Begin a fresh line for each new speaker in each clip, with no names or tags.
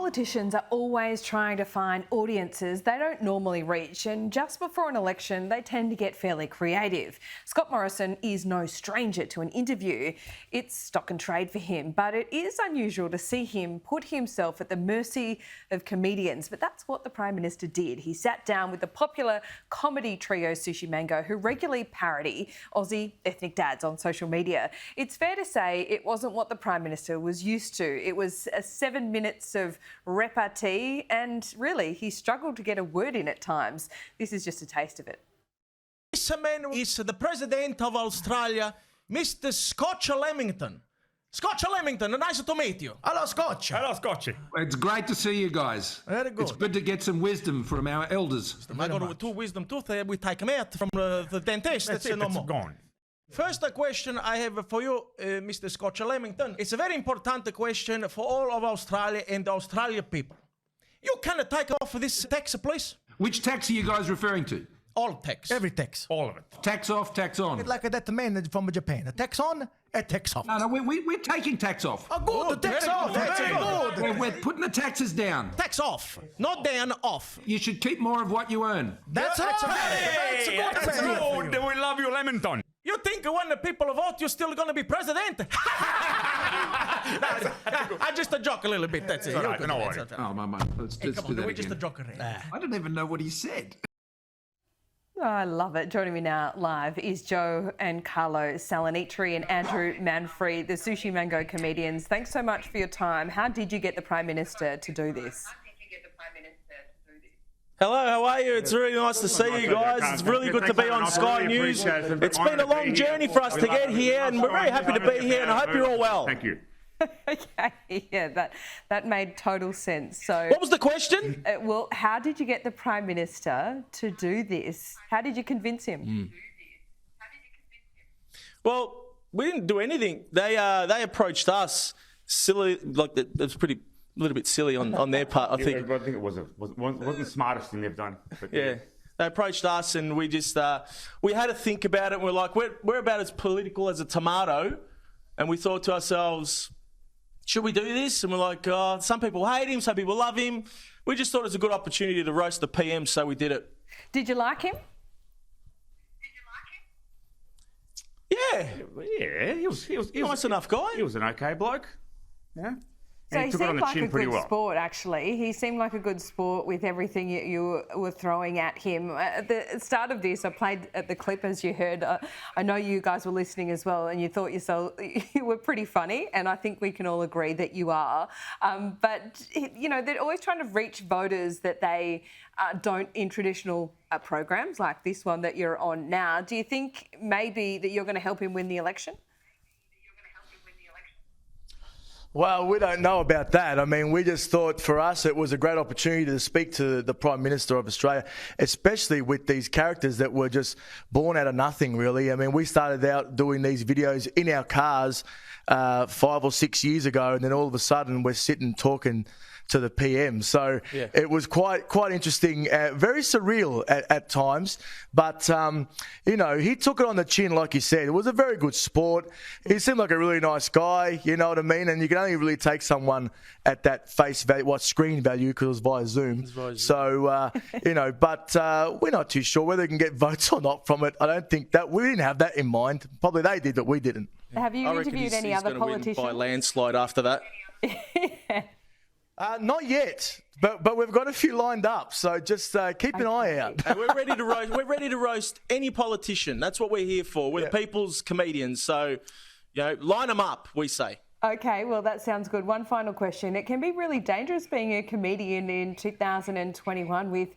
Politicians are always trying to find audiences they don't normally reach, and just before an election, they tend to get fairly creative. Scott Morrison is no stranger to an interview. It's stock and trade for him, but it is unusual to see him put himself at the mercy of comedians. But that's what the Prime Minister did. He sat down with the popular comedy trio Sushi Mango, who regularly parody Aussie ethnic dads on social media. It's fair to say it wasn't what the Prime Minister was used to. It was 7 minutes of repartee, and really, he struggled to get a word in at times. This is just a taste of it.
This man is the President of Australia, Mr. Scotch Lemington. Scotch Lemington, nice to meet you. Hello, Scotch.
Hello, Scotchy.
It's great to see you guys.
Very good.
It's good to get some wisdom from our elders.
I got with 2 wisdom tooth. We take them out from the dentist.
That's it,
no
it's
more.
gone.
First question I have for you, Mr. Scotch Lemington. It's a very important question for all of Australia and the Australian people. You can take off this tax, please?
Which tax are you guys referring to?
All tax.
Every tax.
All of it.
Tax off, tax on.
Like that man from Japan. A tax on, a tax off.
No, we're taking tax off.
Oh, good. The tax
very
off.
good,
That's
very
good.
We're putting the taxes down.
Tax off. Not down, off.
You should keep more of what you earn.
That's right. That's a good
That's
plan.
good. We love you, Lemington.
You think when the people vote, you're still going to be president? I just a joke a little bit. That's it.
all
You're
right,
good.
no
That's
worries.
okay.
Oh, my mate. Let's
Come
do
on,
that
we're just a
again.
joker.
I don't even know what he said.
Oh, I love it. Joining me now live is Joe and Carlo Salinitri and Andrew Manfrey, the Sushi Mango comedians. Thanks so much for your time. How did you get the Prime Minister to do this?
Hello, how are you? It's really nice to see you guys. It's really good to be on Sky News. It's been a long journey for us to get here, and we're very happy to be here, and I hope you're all well.
Thank you.
Okay, yeah, that made total sense. So,
What was the question?
well, how did you get the Prime Minister to do this? How did you convince him?
Well, we didn't do anything. They approached us silly, like that was pretty a little bit silly on their part, I think.
I think it wasn't the smartest thing they've done. But
Yeah. They approached us and we just, we had to think about it. And we're like, we're about as political as a tomato. And we thought to ourselves, should we do this? And we're like, some people hate him, some people love him. We just thought it was a good opportunity to roast the PM, so we did it.
Did you like him?
Yeah.
Yeah, he was
Nice enough guy.
He was an okay bloke. Yeah.
So
And
he
took it on
seemed
the
like a
chin pretty
good
well.
sport, actually. He seemed like a good sport with everything you were throwing at him. At the start of this, I played at the clip, as you heard. I know you guys were listening as well, and you thought yourself you were pretty funny, and I think we can all agree that you are. But, you know, they're always trying to reach voters that they don't in traditional programs like this one that you're on now. Do you think maybe that you're going to help him win the election?
Well, we don't know about that. I mean, we just thought for us it was a great opportunity to speak to the Prime Minister of Australia, especially with these characters that were just born out of nothing, really. I mean, we started out doing these videos in our cars 5 or 6 years ago, and then all of a sudden we're sitting talking to the PM. So it was quite interesting, very surreal at times. But, you know, he took it on the chin, like you said. It was a very good sport. He seemed like a really nice guy, you know what I mean? And you can only really take someone at that face value, screen value, because it was via Zoom. So, you know, but we're not too sure whether we can get votes or not from it. I don't think that, we didn't have that in mind. Probably they did, but we didn't.
Have you
I reckon
interviewed any
he's
other
gonna win
politicians?
by landslide after that.
Not yet, but we've got a few lined up, so just keep an eye out.
And we're ready to roast. We're ready to roast any politician. That's what we're here for. We're the people's comedians. So, you know, line them up. We say.
Okay, well, that sounds good. One final question. It can be really dangerous being a comedian in 2021 with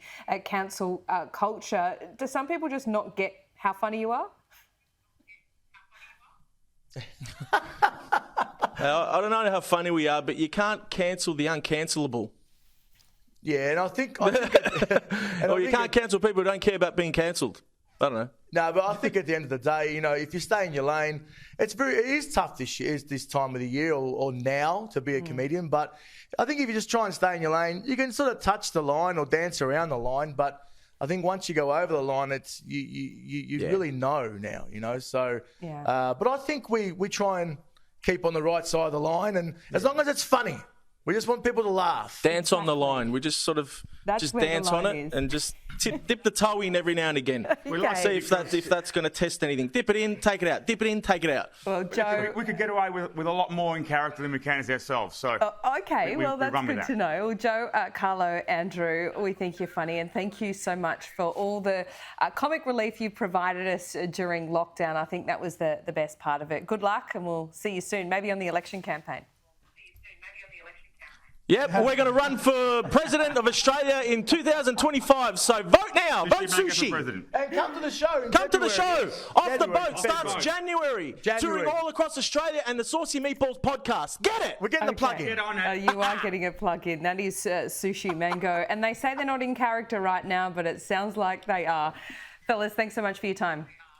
cancel culture. Do some people just not get how funny you are?
I don't know how funny we are, but you can't cancel the uncancelable.
Yeah, and I think
Or you can't cancel people who don't care about being cancelled. I don't know.
No, but I think at the end of the day, you know, if you stay in your lane, it is tough this time of the year or now to be a comedian. But I think if you just try and stay in your lane, you can sort of touch the line or dance around the line. But I think once you go over the line, it's you really know now, you know. So, but I think we try and keep on the right side of the line, and as long as it's funny, We just want people to laugh.
Dance on the line. We just sort of
That's
just
where the
dance on
line
it
is.
and just dip the toe in every now and again.
Okay.
See if that's going to test anything. Dip it in, take it out. Dip it in, take it out.
Well, Joe.
We could get away with a lot more in character than we can as ourselves. So
Okay,
we
well, that's
run with
good
that.
to know. Well, Joe, Carlo, Andrew, we think you're funny, and thank you so much for all the comic relief you provided us during lockdown. I think that was the best part of it. Good luck, and we'll see you soon, maybe on the election campaign.
Yep, we're going to run for President of Australia in 2025. So vote now. Vote
Sushi Mango for
Sushi.
president.
And come to the show. in
Come to the show.
February.
Off the
January.
Boat starts January. Touring all across Australia and the Saucy Meatballs podcast. Get it?
We're getting the plug in.
Get on it.
You are getting a plug in. That is Sushi Mango. And they say they're not in character right now, but it sounds like they are. Fellas, thanks so much for your time.